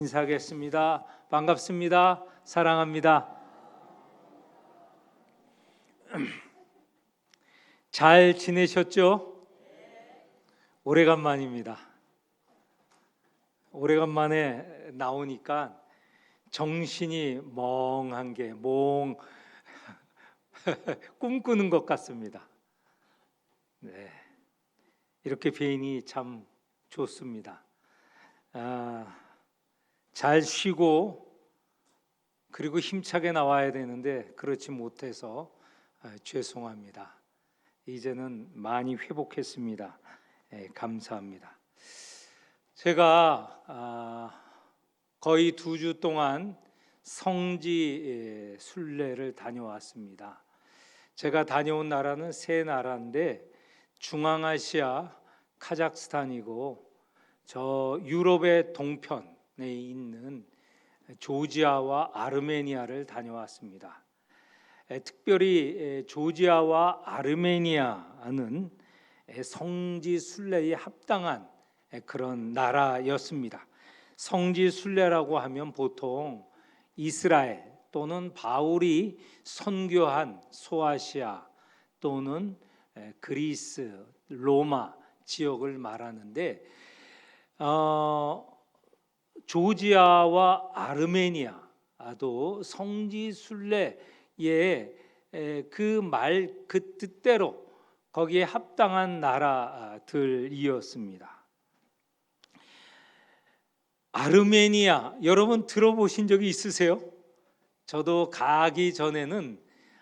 인사하겠습니다. 반갑습니다. 사랑합니다. 잘 지내셨죠? 오래간만입니다. 오래간만에 나오니까 정신이 멍한 게 꿈꾸는 것 같습니다. 네, 이렇게 뵈니 참 좋습니다. 잘 쉬고 그리고 힘차게 나와야 되는데 그렇지 못해서 죄송합니다. 이제는 많이 회복했습니다. 감사합니다. 제가 거의 2주 동안 성지 순례를 다녀왔습니다. 제가 다녀온 나라는 3나라인데 중앙아시아 카자흐스탄이고 저 유럽의 동편에 있는 조지아와 아르메니아를 다녀왔습니다. 특별히 조지아와 아르메니아는 성지 순례에 합당한 그런 나라였습니다. 성지 순례라고 하면 보통 이스라엘 또는 바울이 선교한 소아시아 또는 그리스, 로마 지역을 말하는데 조지아와 아르메니아도 성지 순례의 그 뜻대로 거기에 합당한 나라들이었습니다. 아르메니아 여러분 들어보신 적이 있으세요? 저도 가기 전에는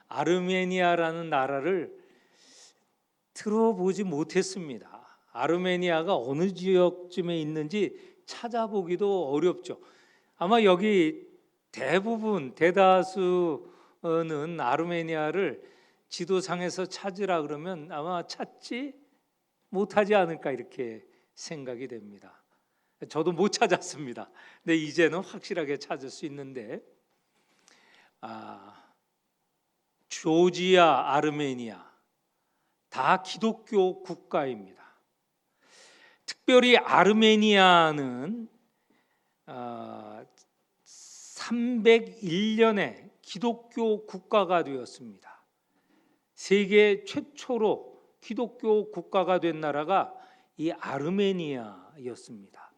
아르메니아라는 나라를 들어보지 못했습니다. 아르메니아가 어느 지역쯤에 있는지 찾아보기도 어렵죠. 아마 여기 대다수는 아르메니아를 지도상에서 찾으라 그러면 아마 찾지 못하지 않을까 이렇게 생각이 됩니다. 저도 못 찾았습니다. 근데 이제는 확실하게 찾을 수 있는데 조지아, 아르메니아 다 기독교 국가입니다. 특별히 아르메니아는 301년에 기독교 국가가 되었습니다. 세계 최초로 기독교 국가가 된 나라가 이 아르메니아였습니다.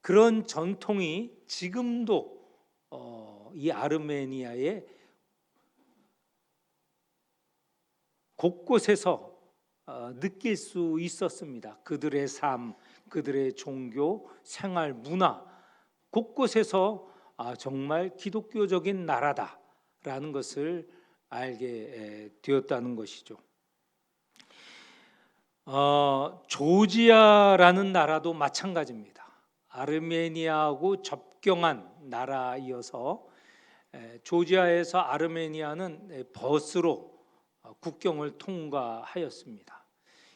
그런 전통이 지금도 이 아르메니아의 곳곳에서 느낄 수 있었습니다. 그들의 삶, 그들의 종교, 생활, 문화 곳곳에서 정말 기독교적인 나라다라는 것을 알게 되었다는 것이죠. 조지아라는 나라도 마찬가지입니다. 아르메니아하고 접경한 나라이어서 조지아에서 아르메니아는 버스로 국경을 통과하였습니다.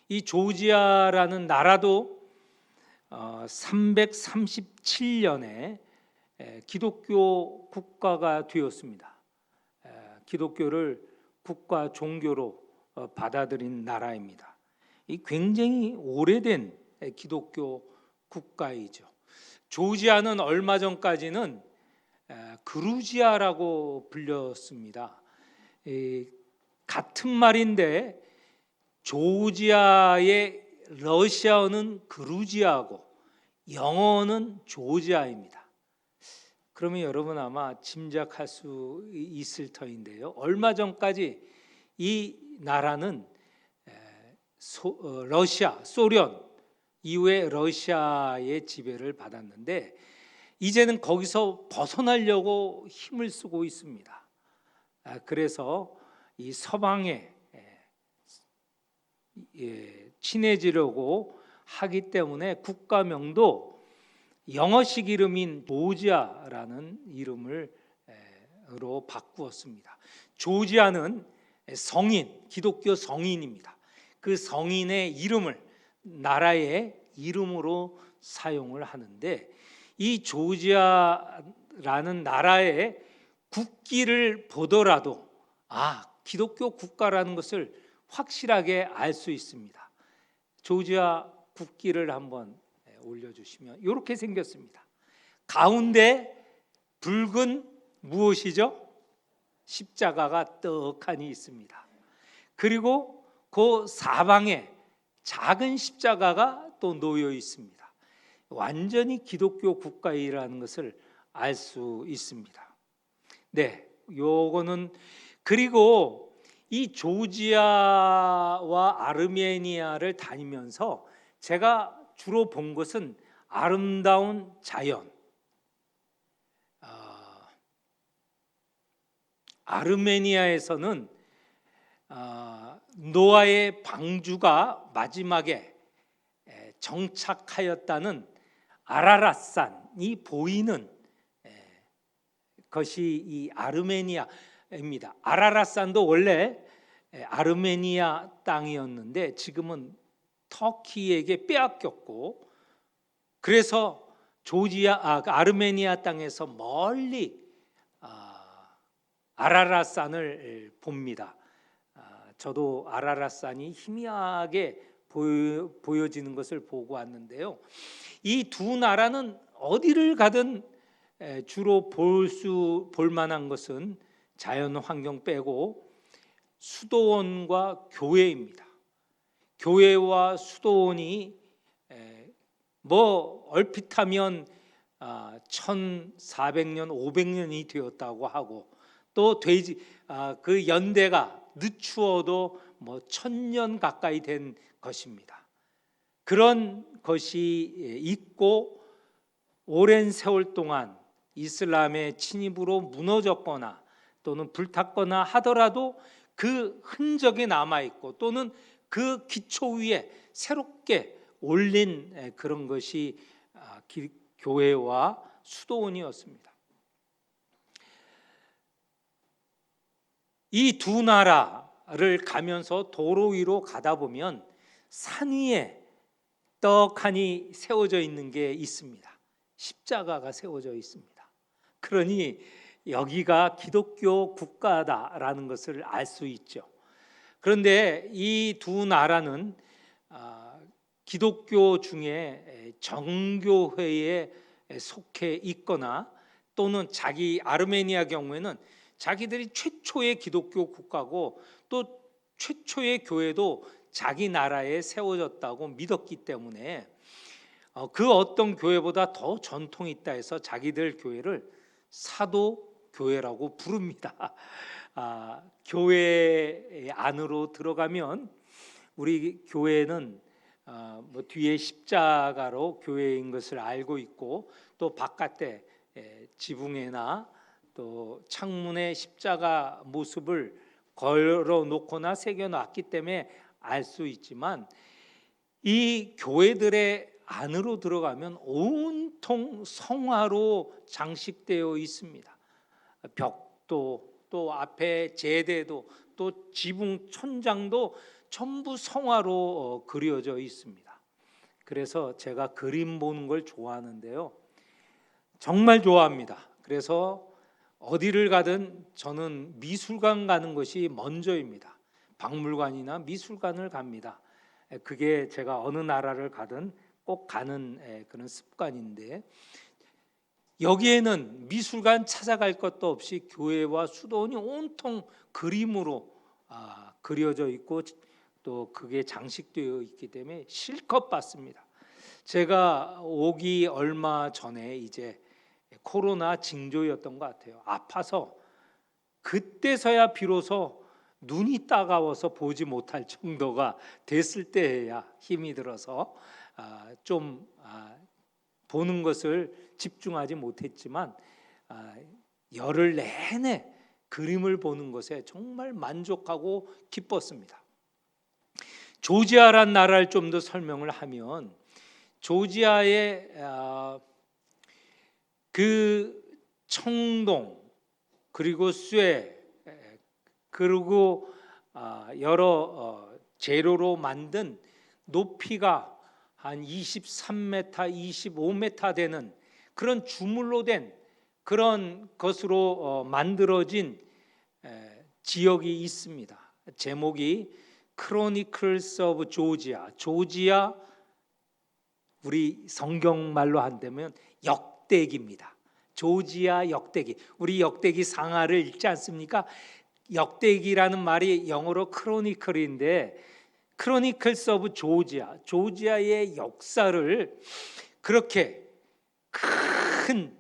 이 조지아라는 나라도 337년에 기독교 국가가 되었습니다. 기독교를 국가 종교로 받아들인 나라입니다. 이 굉장히 오래된 기독교 국가이죠. 조지아는 얼마 전까지는 그루지아라고 불렸습니다. 같은 말인데 조지아의 러시아어는 그루지아고 영어는 조지아입니다. 그러면 여러분 아마 짐작할 수 있을 터인데요. 얼마 전까지 이 나라는 러시아, 소련 이후에 러시아의 지배를 받았는데 이제는 거기서 벗어나려고 힘을 쓰고 있습니다. 그래서 이 서방에 친해지려고 하기 때문에 국가명도 영어식 이름인 조지아라는 이름으로 바꾸었습니다. 조지아는 성인, 기독교 성인입니다. 그 성인의 이름을 나라의 이름으로 사용을 하는데 이 조지아라는 나라의 국기를 보더라도 기독교 국가라는 것을 확실하게 알 수 있습니다. 조지아 국기를 한번 올려주시면 이렇게 생겼습니다. 가운데 붉은 무엇이죠? 십자가가 떡하니 있습니다. 그리고 그 사방에 작은 십자가가 또 놓여 있습니다. 완전히 기독교 국가이라는 것을 알 수 있습니다. 네, 요거는. 그리고 이 조지아와 아르메니아를 다니면서 제가 주로 본 것은 아름다운 자연, 아르메니아에서는 노아의 방주가 마지막에 정착하였다는 아라랏산이 보이는 것이 이 아르메니아입니다. 아라랏산도 원래 아르메니아 땅이었는데 지금은 터키에게 빼앗겼고, 그래서 아르메니아 땅에서 멀리 아라랏산을 봅니다. 저도 아라랏산이 희미하게 보여지는 것을 보고 왔는데요. 이 두 나라는 어디를 가든 주로 볼 만한 것은 자연 환경 빼고 수도원과 교회입니다. 교회와 수도원이 뭐 얼핏하면 1400년, 500년이 되었다고 하고, 또 그 연대가 늦추어도 뭐 1000년 가까이 된 것입니다. 그런 것이 있고, 오랜 세월 동안 이슬람의 침입으로 무너졌거나 또는 불탔거나 하더라도 그 흔적이 남아있고, 또는 그 기초 위에 새롭게 올린 그런 것이 교회와 수도원이었습니다. 이 두 나라를 가면서 도로 위로 가다 보면 산 위에 떡하니 세워져 있는 게 있습니다. 십자가가 세워져 있습니다. 그러니 여기가 기독교 국가다라는 것을 알 수 있죠. 그런데 이 두 나라는 기독교 중에 정교회에 속해 있거나, 또는 아르메니아 경우에는 자기들이 최초의 기독교 국가고 또 최초의 교회도 자기 나라에 세워졌다고 믿었기 때문에 그 어떤 교회보다 더 전통이 있다 해서 자기들 교회를 사도교회라고 부릅니다. 교회 안으로 들어가면 우리 교회는 뭐 뒤에 십자가로 교회인 것을 알고 있고, 또 바깥에 지붕에나 또 창문에 십자가 모습을 걸어 놓거나 새겨 놨기 때문에 알 수 있지만, 이 교회들의 안으로 들어가면 온통 성화로 장식되어 있습니다. 벽도, 또 앞에 제대도, 또 지붕 천장도 전부 성화로 그려져 있습니다. 그래서 제가 그림 보는 걸 좋아하는데요, 정말 좋아합니다. 그래서 어디를 가든 저는 미술관 가는 것이 먼저입니다. 박물관이나 미술관을 갑니다. 그게 제가 어느 나라를 가든 꼭 가는 그런 습관인데, 여기에는 미술관 찾아갈 것도 없이 교회와 수도원이 온통 그림으로 그려져 있고, 또 그게 장식되어 있기 때문에 실컷 봤습니다. 제가 오기 얼마 전에 이제 코로나 징조였던 것 같아요. 아파서 그때서야 비로소 눈이 따가워서 보지 못할 정도가 됐을 때야 힘이 들어서 좀 보는 것을 집중하지 못했지만, 열흘 내내 그림을 보는 것에 정말 만족하고 기뻤습니다. 조지아란 나라를 좀 더 설명을 하면, 조지아의 그 청동, 그리고 쇠, 그리고 여러 재료로 만든 높이가 한 23m, 25m 되는 그런 주물로 된 그런 것으로 만들어진 지역이 있습니다. 제목이 Chronicles of Georgia. 조지아, 우리 성경말로 한다면 역대기입니다. 조지아 역대기. 우리 역대기 상하를 읽지 않습니까? 역대기라는 말이 영어로 크로니클인데 크로니클스 오브 조지아, 조지아의 역사를 그렇게 큰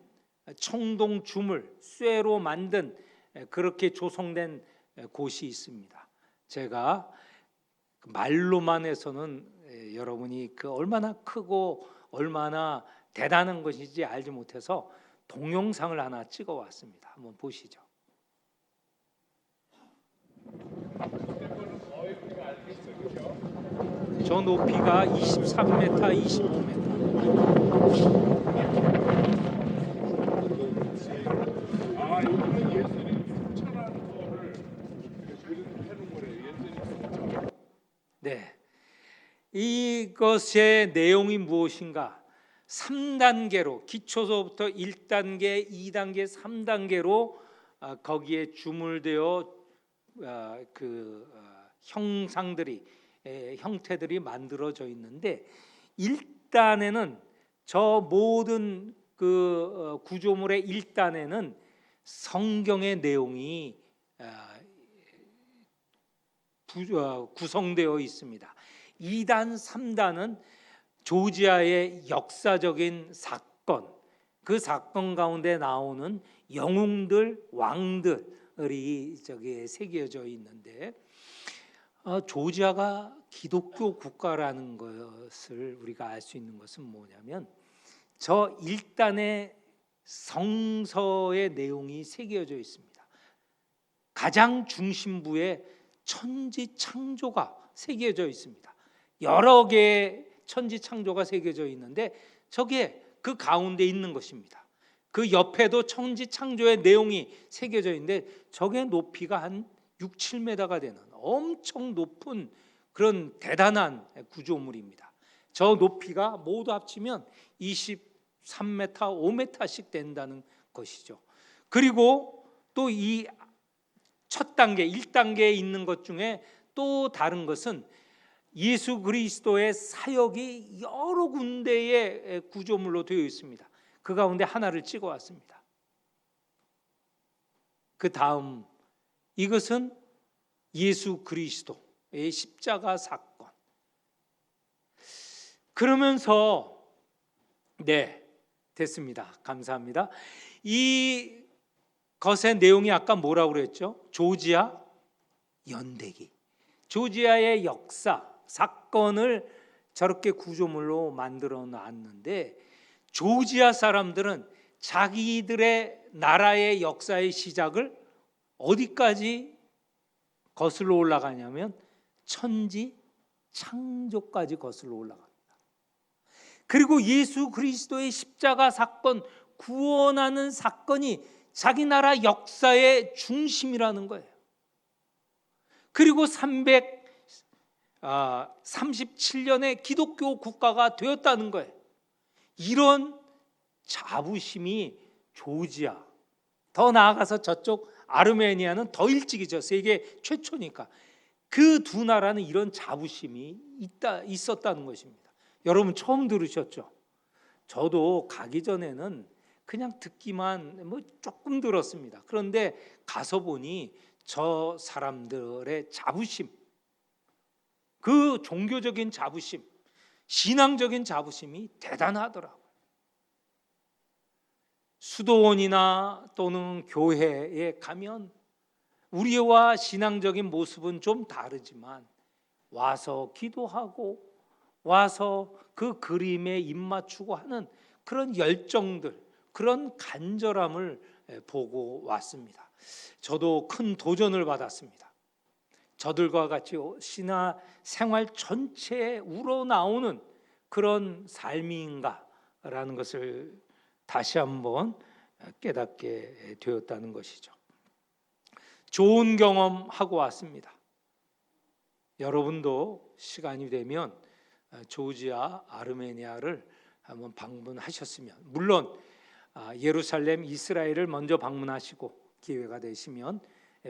청동 주물, 쇠로 만든 그렇게 조성된 곳이 있습니다. 제가 말로만 해서는 여러분이 그 얼마나 크고 얼마나 대단한 것인지 알지 못해서 동영상을 하나 찍어 왔습니다. 한번 보시죠. 저 높이가 23m, 25m. 네, 이것의 내용이 무엇인가? 3단계로 기초서부터 1단계, 2단계, 3단계로 거기에 주물되어 형상들이 형태들이 만들어져 있는데 1단에는 저 모든 그 구조물의 1단에는 성경의 내용이 구성되어 있습니다. 2단, 3단은 조지아의 역사적인 사건, 그 사건 가운데 나오는 영웅들, 왕들이 저기에 새겨져 있는데 조지아가 기독교 국가라는 것을 우리가 알 수 있는 것은 뭐냐면 저 1단의 성서의 내용이 새겨져 있습니다. 가장 중심부에 천지 창조가 새겨져 있습니다. 여러 개의 천지 창조가 새겨져 있는데 저게 그 가운데 있는 것입니다. 그 옆에도 천지 창조의 내용이 새겨져 있는데 저게 높이가 한 6, 7m가 되는 엄청 높은 그런 대단한 구조물입니다. 저 높이가 모두 합치면 23m, 5m씩 된다는 것이죠. 그리고 또 이 첫 단계, 1단계에 있는 것 중에 또 다른 것은 예수 그리스도의 사역이 여러 군데의 구조물로 되어 있습니다. 그 가운데 하나를 찍어 왔습니다. 그 다음 이것은 예수 그리스도의 십자가 사건. 그러면서 네, 됐습니다. 감사합니다. 이 것의 내용이 아까 뭐라고 그랬죠? 조지아 연대기. 조지아의 역사, 사건을 저렇게 구조물로 만들어 놨는데 조지아 사람들은 자기들의 나라의 역사의 시작을 어디까지 거슬러 올라가냐면 천지 창조까지 거슬러 올라갑니다. 그리고 예수 그리스도의 십자가 사건, 구원하는 사건이 자기 나라 역사의 중심이라는 거예요. 그리고 337년에 기독교 국가가 되었다는 거예요. 이런 자부심이 조지아, 더 나아가서 저쪽 아르메니아는 더 일찍이죠. 세계 최초니까. 그 두 나라는 이런 자부심이 있었다는 것입니다. 여러분 처음 들으셨죠? 저도 가기 전에는 그냥 듣기만 조금 들었습니다. 그런데 가서 보니 저 사람들의 자부심, 그 종교적인 자부심, 신앙적인 자부심이 대단하더라고요. 수도원이나 또는 교회에 가면 우리와 신앙적인 모습은 좀 다르지만 와서 기도하고 와서 그 그림에 입맞추고 하는 그런 열정들, 그런 간절함을 보고 왔습니다. 저도 큰 도전을 받았습니다. 저들과 같이 신화 생활 전체에 우러나오는 그런 삶인가라는 것을 다시 한번 깨닫게 되었다는 것이죠. 좋은 경험하고 왔습니다. 여러분도 시간이 되면 조지아, 아르메니아를 한번 방문하셨으면, 물론 예루살렘, 이스라엘을 먼저 방문하시고 기회가 되시면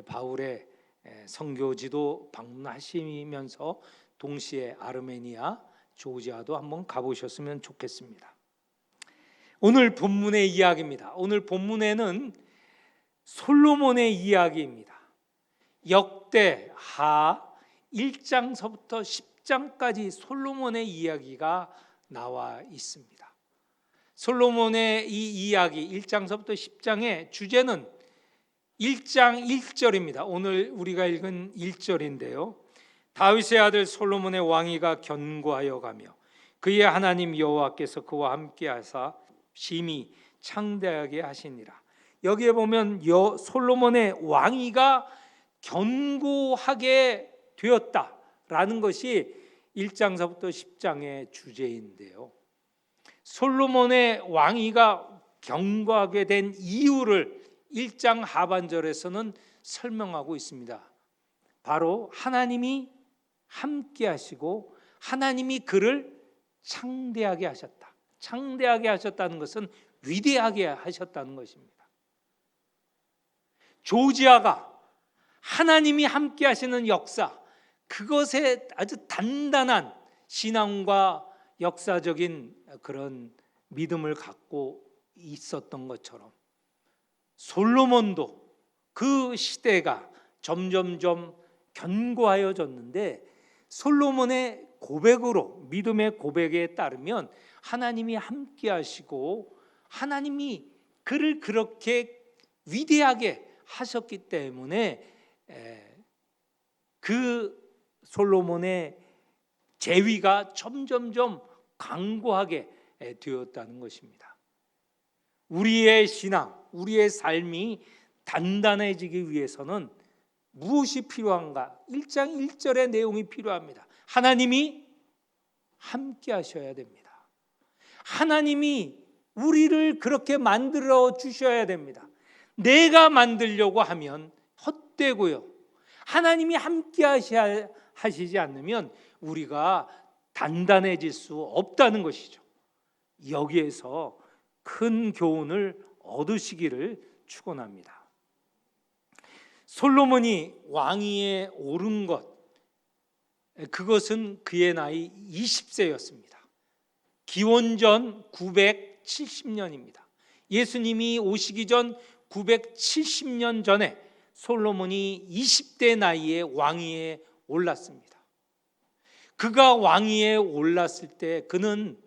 바울의 선교지도 방문하시면서 동시에 아르메니아, 조지아도 한번 가보셨으면 좋겠습니다. 오늘 본문의 이야기입니다. 오늘 본문에는 솔로몬의 이야기입니다. 역대하 1장서부터 10장까지 솔로몬의 이야기가 나와 있습니다. 솔로몬의 이 이야기 1장서부터 10장의 주제는 1장 1절입니다. 오늘 우리가 읽은 1절인데요. 다윗의 아들 솔로몬의 왕위가 견고하여 가며 그의 하나님 여호와께서 그와 함께 하사 심히 창대하게 하시니라. 여기에 보면 솔로몬의 왕위가 견고하게 되었다라는 것이 1장서부터 10장의 주제인데요. 솔로몬의 왕위가 견고하게 된 이유를 1장 하반절에서는 설명하고 있습니다. 바로 하나님이 함께 하시고 하나님이 그를 창대하게 하셨다. 창대하게 하셨다는 것은 위대하게 하셨다는 것입니다. 조지아가 하나님이 함께 하시는 역사, 그것에 아주 단단한 신앙과 역사적인 그런 믿음을 갖고 있었던 것처럼 솔로몬도 그 시대가 점점점 견고하여졌는데 솔로몬의 고백으로, 믿음의 고백에 따르면 하나님이 함께 하시고 하나님이 그를 그렇게 위대하게 하셨기 때문에 그 솔로몬의 재위가 점점점 강고하게 되었다는 것입니다. 우리의 신앙, 우리의 삶이 단단해지기 위해서는 무엇이 필요한가? 1장 1절의 내용이 필요합니다. 하나님이 함께 하셔야 됩니다. 하나님이 우리를 그렇게 만들어 주셔야 됩니다. 내가 만들려고 하면 헛되고요. 하나님이 함께 하시지 않으면 우리가 단단해질 수 없다는 것이죠. 여기에서 큰 교훈을 얻으시기를 축원합니다. 솔로몬이 왕위에 오른 것, 그것은 그의 나이 20세였습니다. 기원전 970년입니다. 예수님이 오시기 전 970년 전에 솔로몬이 20대 나이에 왕위에 올랐습니다. 그가 왕위에 올랐을 때 그는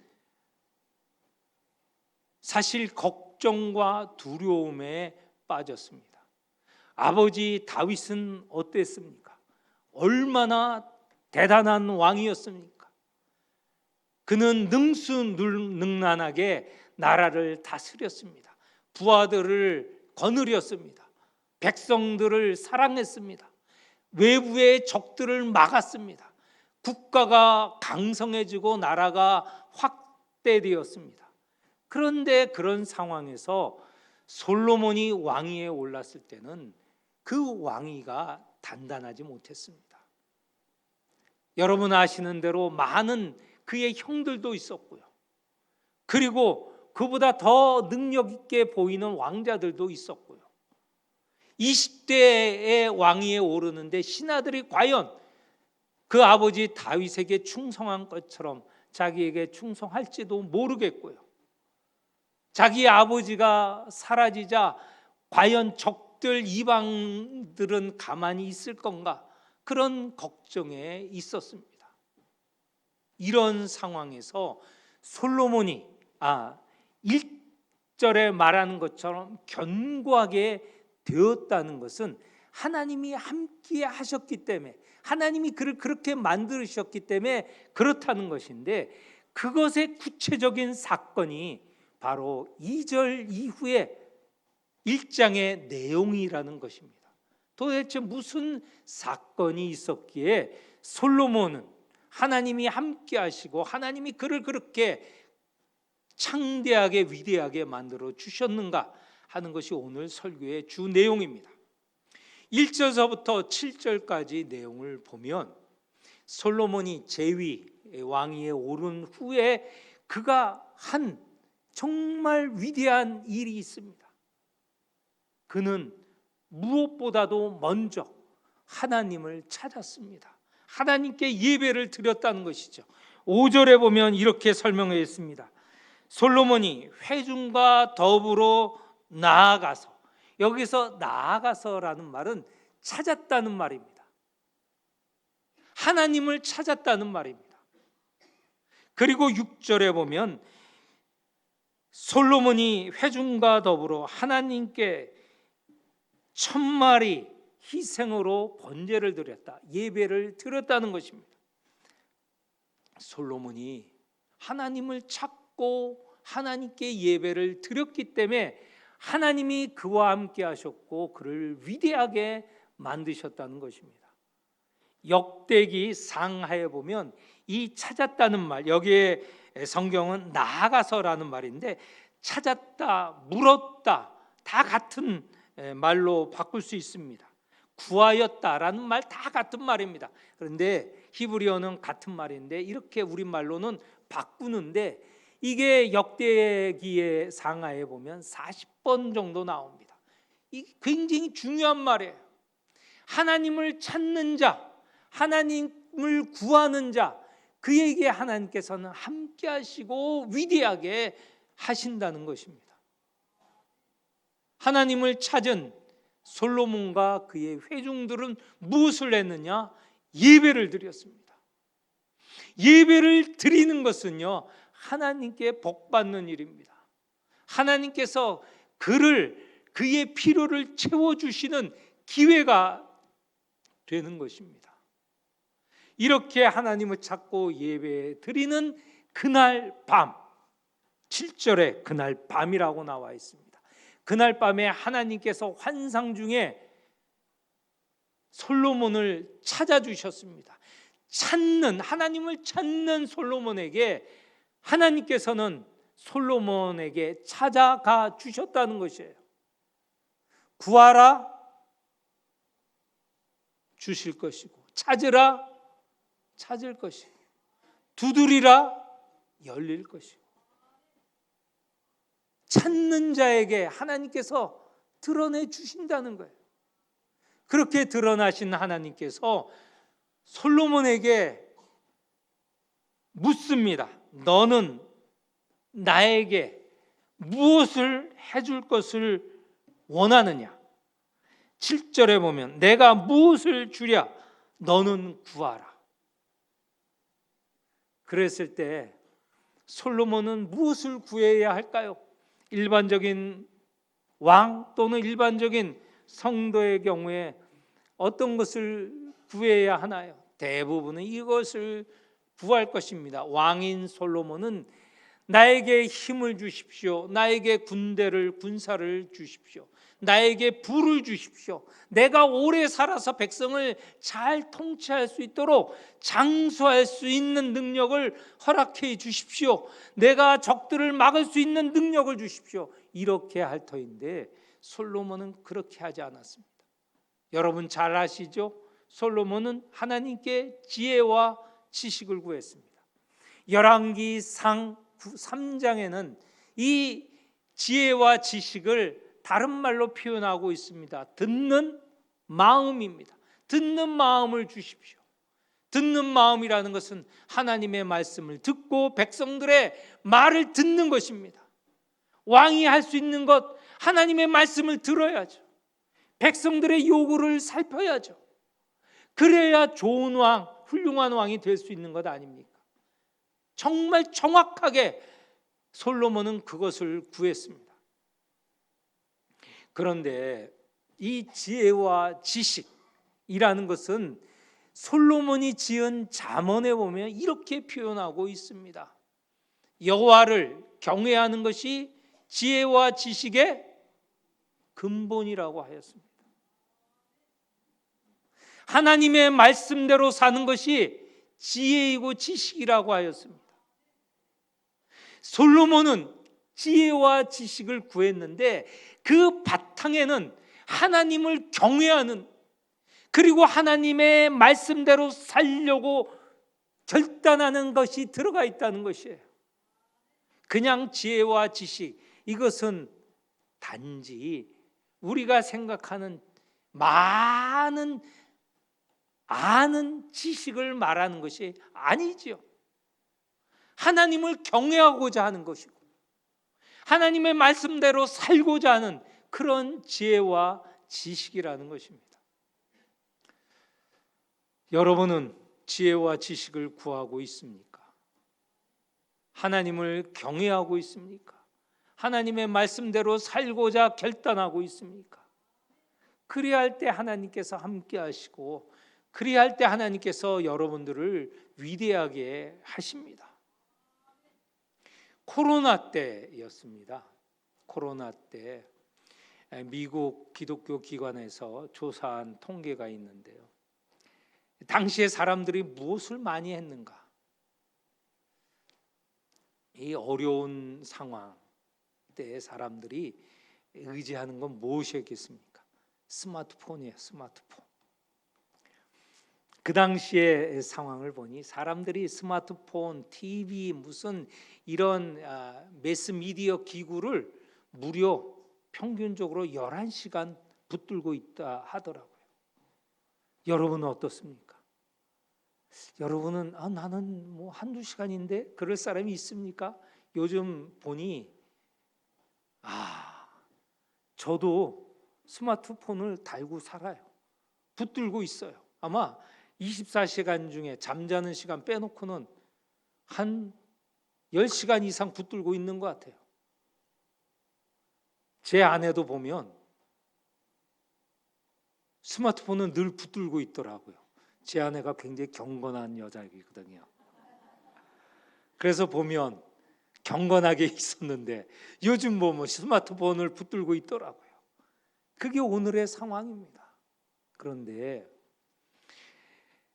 사실 걱정과 두려움에 빠졌습니다. 아버지 다윗은 어땠습니까? 얼마나 대단한 왕이었습니까? 그는 능수능란하게 나라를 다스렸습니다. 부하들을 거느렸습니다. 백성들을 사랑했습니다. 외부의 적들을 막았습니다. 국가가 강성해지고 나라가 확대되었습니다. 그런데 그런 상황에서 솔로몬이 왕위에 올랐을 때는 그 왕위가 단단하지 못했습니다. 여러분 아시는 대로 많은 그의 형들도 있었고요. 그리고 그보다 더 능력 있게 보이는 왕자들도 있었고요. 20대의 왕위에 오르는데 신하들이 과연 그 아버지 다윗에게 충성한 것처럼 자기에게 충성할지도 모르겠고요. 자기 아버지가 사라지자 과연 적들 이방들은 가만히 있을 건가? 그런 걱정에 있었습니다. 이런 상황에서 솔로몬이 1절에 말하는 것처럼 견고하게 되었다는 것은 하나님이 함께 하셨기 때문에, 하나님이 그를 그렇게 만드셨기 때문에 그렇다는 것인데, 그것의 구체적인 사건이 바로 2절 이후에 1장의 내용이라는 것입니다. 도대체 무슨 사건이 있었기에 솔로몬은 하나님이 함께 하시고 하나님이 그를 그렇게 창대하게 위대하게 만들어 주셨는가 하는 것이 오늘 설교의 주 내용입니다. 1절서부터 7절까지 내용을 보면 솔로몬이 재위 왕위에 오른 후에 그가 한 정말 위대한 일이 있습니다. 그는 무엇보다도 먼저 하나님을 찾았습니다. 하나님께 예배를 드렸다는 것이죠. 5절에 보면 이렇게 설명해 있습니다. 솔로몬이 회중과 더불어 나아가서, 여기서 나아가서라는 말은 찾았다는 말입니다. 하나님을 찾았다는 말입니다. 그리고 6절에 보면 솔로몬이 회중과 더불어 하나님께 1000마리 희생으로 번제를 드렸다, 예배를 드렸다는 것입니다. 솔로몬이 하나님을 찾고 하나님께 예배를 드렸기 때문에 하나님이 그와 함께 하셨고 그를 위대하게 만드셨다는 것입니다. 역대기 상하에 보면 이 찾았다는 말, 여기에 성경은 나아가서라는 말인데 찾았다, 물었다 다 같은 말로 바꿀 수 있습니다. 구하였다라는 말 다 같은 말입니다. 그런데 히브리어는 같은 말인데 이렇게 우리말로는 바꾸는데 이게 역대기의 상하에 보면 40번 정도 나옵니다. 이 굉장히 중요한 말이에요. 하나님을 찾는 자, 하나님을 구하는 자, 그에게 하나님께서는 함께 하시고 위대하게 하신다는 것입니다. 하나님을 찾은 솔로몬과 그의 회중들은 무엇을 했느냐? 예배를 드렸습니다. 예배를 드리는 것은요, 하나님께 복 받는 일입니다. 하나님께서 그의 필요를 채워주시는 기회가 되는 것입니다. 이렇게 하나님을 찾고 예배 드리는 그날 밤, 7절에 그날 밤이라고 나와 있습니다. 그날 밤에 하나님께서 환상 중에 솔로몬을 찾아주셨습니다. 하나님을 찾는 솔로몬에게 하나님께서는 솔로몬에게 찾아가 주셨다는 것이에요. 구하라, 주실 것이고, 찾으라, 찾을 것이고, 두드리라, 열릴 것이고, 찾는 자에게 하나님께서 드러내 주신다는 거예요. 그렇게 드러나신 하나님께서 솔로몬에게 묻습니다. 너는 나에게 무엇을 해줄 것을 원하느냐? 7절에 보면 내가 무엇을 주랴? 너는 구하라. 그랬을 때 솔로몬은 무엇을 구해야 할까요? 일반적인 왕 또는 일반적인 성도의 경우에 어떤 것을 구해야 하나요? 대부분은 이것을 구할 것입니다. 왕인 솔로몬은 나에게 힘을 주십시오. 나에게 군사를 주십시오. 나에게 부를 주십시오. 내가 오래 살아서 백성을 잘 통치할 수 있도록 장수할 수 있는 능력을 허락해 주십시오. 내가 적들을 막을 수 있는 능력을 주십시오. 이렇게 할 터인데 솔로몬은 그렇게 하지 않았습니다. 여러분 잘 아시죠? 솔로몬은 하나님께 지혜와 지식을 구했습니다. 열왕기 상 3장에는 이 지혜와 지식을 다른 말로 표현하고 있습니다. 듣는 마음입니다. 듣는 마음을 주십시오. 듣는 마음이라는 것은 하나님의 말씀을 듣고 백성들의 말을 듣는 것입니다. 왕이 할 수 있는 것, 하나님의 말씀을 들어야죠. 백성들의 요구를 살펴야죠. 그래야 좋은 왕, 훌륭한 왕이 될 수 있는 것 아닙니까? 정말 정확하게 솔로몬은 그것을 구했습니다. 그런데 이 지혜와 지식이라는 것은 솔로몬이 지은 잠언에 보면 이렇게 표현하고 있습니다. 여호와를 경외하는 것이 지혜와 지식의 근본이라고 하였습니다. 하나님의 말씀대로 사는 것이 지혜이고 지식이라고 하였습니다. 솔로몬은 지혜와 지식을 구했는데 그 바탕에는 하나님을 경외하는, 그리고 하나님의 말씀대로 살려고 결단하는 것이 들어가 있다는 것이에요. 그냥 지혜와 지식, 이것은 단지 우리가 생각하는 많은 아는 지식을 말하는 것이 아니지요. 하나님을 경외하고자 하는 것이고 하나님의 말씀대로 살고자 하는 그런 지혜와 지식이라는 것입니다. 여러분은 지혜와 지식을 구하고 있습니까? 하나님을 경외하고 있습니까? 하나님의 말씀대로 살고자 결단하고 있습니까? 그리할 때 하나님께서 함께 하시고, 그리할 때 하나님께서 여러분들을 위대하게 하십니다. 코로나 때였습니다. 코로나 때 미국 기독교 기관에서 조사한 통계가 있는데요. 당시에 사람들이 무엇을 많이 했는가? 이 어려운 상황 때 사람들이 의지하는 건 무엇이었겠습니까? 스마트폰이에요. 스마트폰. 그 당시의 상황을 보니 사람들이 스마트폰, TV, 무슨 이런 매스미디어 기구를 무려 평균적으로 11시간 붙들고 있다 하더라고요. 여러분은 어떻습니까? 여러분은 나는 뭐 한두 시간인데 그럴 사람이 있습니까? 요즘 보니 저도 스마트폰을 달고 살아요. 붙들고 있어요. 아마 24시간 중에 잠자는 시간 빼놓고는 한 10시간 이상 붙들고 있는 것 같아요. 제 아내도 보면 스마트폰은 늘 붙들고 있더라고요. 제 아내가 굉장히 경건한 여자이거든요. 그래서 보면 경건하게 있었는데 요즘 보면 스마트폰을 붙들고 있더라고요. 그게 오늘의 상황입니다. 그런데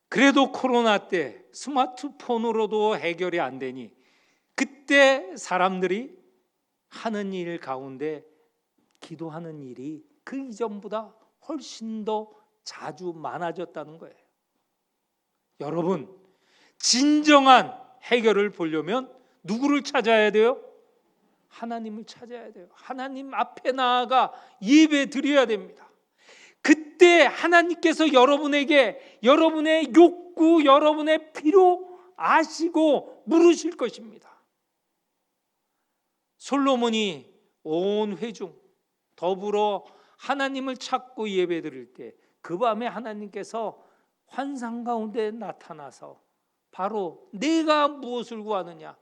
그래도 코로나 때 스마트폰으로도 해결이 안 되니 그때 사람들이 하는 일 가운데 기도하는 일이 그 이전보다 훨씬 더 자주 많아졌다는 거예요. 여러분, 진정한 해결을 보려면 누구를 찾아야 돼요? 하나님을 찾아야 돼요. 하나님 앞에 나아가 예배 드려야 됩니다. 그때 하나님께서 여러분에게 여러분의 욕구, 여러분의 필요 아시고 물으실 것입니다. 솔로몬이 온 회중 더불어 하나님을 찾고 예배 드릴 때 그 밤에 하나님께서 환상 가운데 나타나서 바로 내가 무엇을 구하느냐,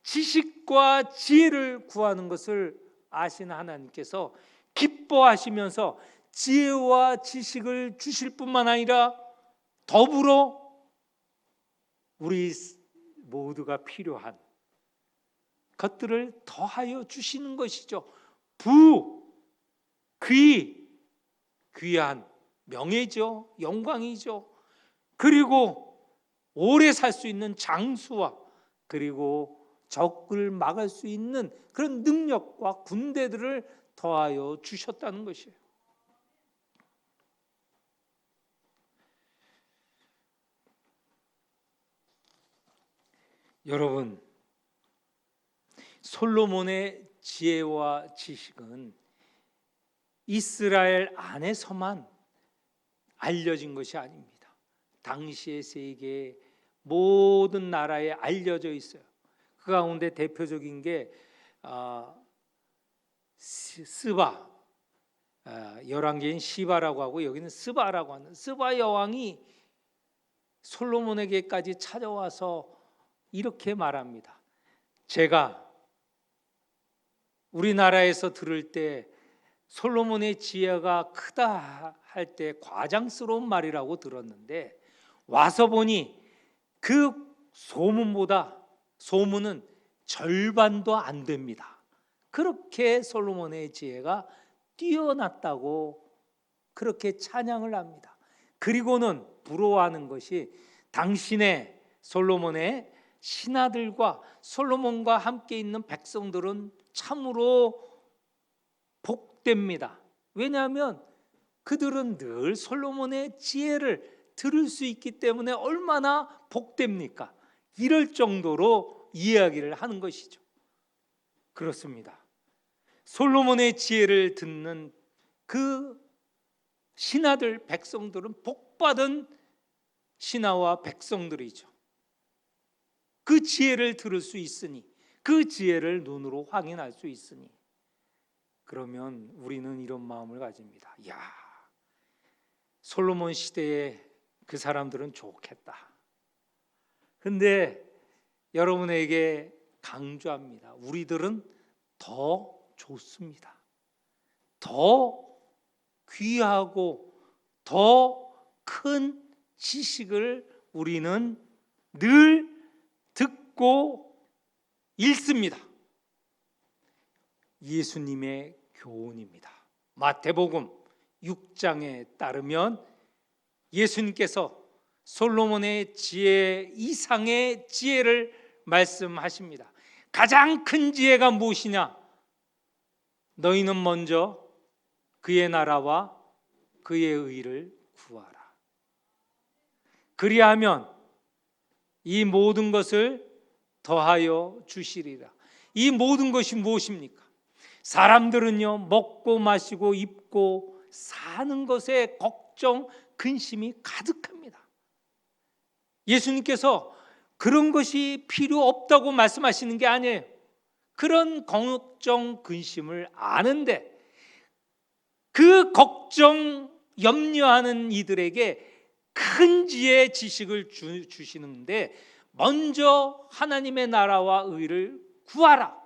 지식과 지혜를 구하는 것을 아시는 하나님께서 기뻐하시면서 지혜와 지식을 주실 뿐만 아니라 더불어 우리 모두가 필요한 것들을 더하여 주시는 것이죠. 귀한 명예죠. 영광이죠. 그리고 오래 살 수 있는 장수와 그리고 적을 막을 수 있는 그런 능력과 군대들을 더하여 주셨다는 것이에요. 여러분, 솔로몬의 지혜와 지식은 이스라엘 안에서만 알려진 것이 아닙니다. 당시의 세계 모든 나라에 알려져 있어요. 그 가운데 대표적인 게 스바, 열왕기인 시바라고 하고 여기는 스바라고 하는 스바 여왕이 솔로몬에게까지 찾아와서 이렇게 말합니다. 제가 우리나라에서 들을 때 솔로몬의 지혜가 크다 할 때 과장스러운 말이라고 들었는데 와서 보니 그 소문은 절반도 안 됩니다. 그렇게 솔로몬의 지혜가 뛰어났다고 그렇게 찬양을 합니다. 그리고는 부러워하는 것이 당신의 솔로몬의 신하들과 솔로몬과 함께 있는 백성들은 참으로 복됩니다. 왜냐하면 그들은 늘 솔로몬의 지혜를 들을 수 있기 때문에 얼마나 복됩니까? 이럴 정도로 이야기를 하는 것이죠. 그렇습니다. 솔로몬의 지혜를 듣는 그 신하들, 백성들은 복받은 신하와 백성들이죠. 그 지혜를 들을 수 있으니 그 지혜를 눈으로 확인할 수 있으니, 그러면 우리는 이런 마음을 가집니다. 야, 솔로몬 시대에 그 사람들은 좋겠다. 근데 여러분에게 강조합니다. 우리들은 더 좋습니다. 더 귀하고 더 큰 지식을 우리는 늘 듣고 읽습니다. 예수님의 교훈입니다. 마태복음 6장에 따르면 예수님께서 솔로몬의 지혜 이상의 지혜를 말씀하십니다. 가장 큰 지혜가 무엇이냐? 너희는 먼저 그의 나라와 그의 의를 구하라. 그리하면 이 모든 것을 더하여 주시리라. 이 모든 것이 무엇입니까? 사람들은요, 먹고 마시고 입고 사는 것에 걱정, 근심이 가득합니다. 예수님께서 그런 것이 필요 없다고 말씀하시는 게 아니에요. 그런 걱정, 근심을 아는데 그 걱정, 염려하는 이들에게 큰 지혜, 지식을 주시는데 먼저 하나님의 나라와 의를 구하라.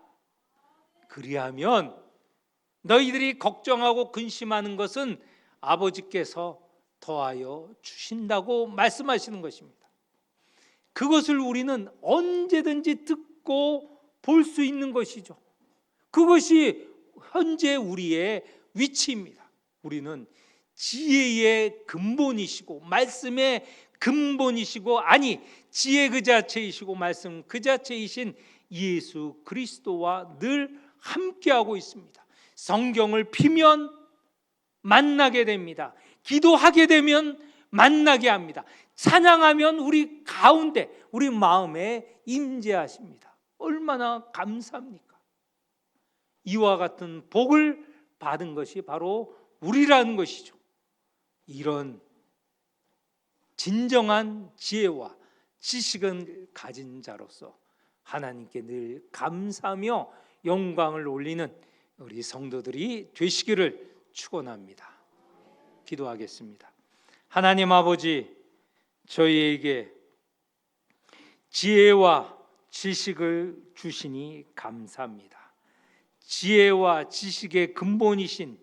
그리하면 너희들이 걱정하고 근심하는 것은 아버지께서 더하여 주신다고 말씀하시는 것입니다. 그것을 우리는 언제든지 듣고 볼 수 있는 것이죠. 그것이 현재 우리의 위치입니다. 우리는 지혜의 근본이시고 말씀의 근본이시고, 아니 지혜 그 자체이시고 말씀 그 자체이신 예수 그리스도와 늘 함께하고 있습니다. 성경을 피면 만나게 됩니다. 기도하게 되면 만나게 합니다. 찬양하면 우리 가운데, 우리 마음에 임재하십니다. 얼마나 감사합니까? 이와 같은 복을 받은 것이 바로 우리라는 것이죠. 이런 진정한 지혜와 지식을 가진 자로서 하나님께 늘 감사하며 영광을 올리는 우리 성도들이 되시기를 축원합니다. 기도하겠습니다. 하나님 아버지, 저희에게 지혜와 지식을 주시니 감사합니다. 지혜와 지식의 근본이신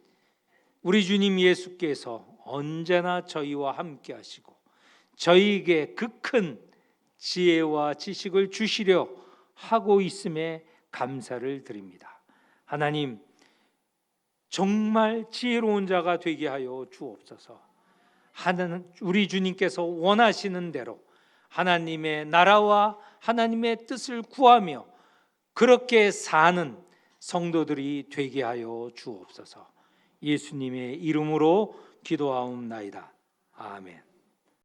우리 주님 예수께서 언제나 저희와 함께 하시고 저희에게 그 큰 지혜와 지식을 주시려 하고 있음에 감사를 드립니다. 하나님, 정말 지혜로운 자가 되게 하여 주옵소서. 우리 주님께서 원하시는 대로 하나님의 나라와 하나님의 뜻을 구하며 그렇게 사는 성도들이 되게 하여 주옵소서. 예수님의 이름으로 기도하옵나이다. 아멘.